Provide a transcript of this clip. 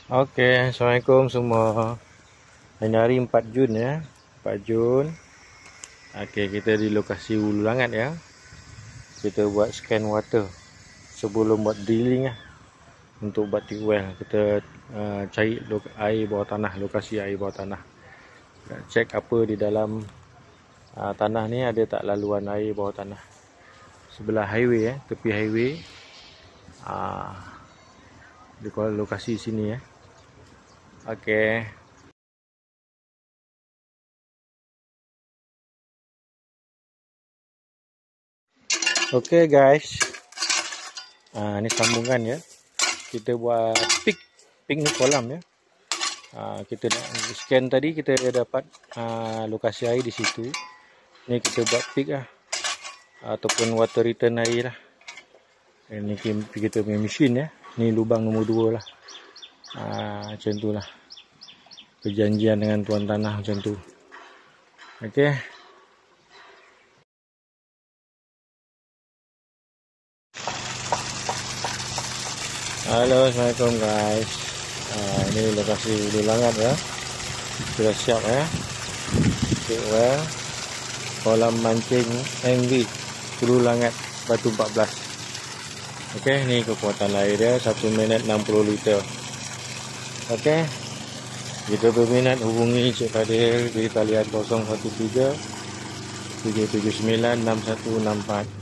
Okey, Assalamualaikum semua. Hari 4 Jun ya. 4 Jun. Okey, kita di lokasi Hulu Langat ya. Kita buat scan water sebelum buat drilling lah. Untuk buat tip well, kita cari air bawah tanah, lokasi air bawah tanah. Cek apa di dalam tanah ni, ada tak laluan air bawah tanah. Sebelah highway ya, tepi highway. Di lokasi sini ya. Okey. Okey guys. Ni sambungan ya. Kita buat pik ni kolam ya. Kita nak scan tadi, kita dapat lokasi air di situ. Ni kita buat pik lah, ataupun water return air lah. Ini kita punya mesin ya. Ni lubang nombor 2 lah. Macam tu lah. Perjanjian dengan tuan tanah macam tu. Okey. Halo, Assalamualaikum guys. Ini lokasi Hulu Langat ya. Sudah siap ya. Tip well kolam mancing MV Hulu Langat Batu 14. Okey, ni kekuatan air dia 1 minit 60 liter. Okey. Jika berminat hubungi Cik Fadil di talian 013 779 6164.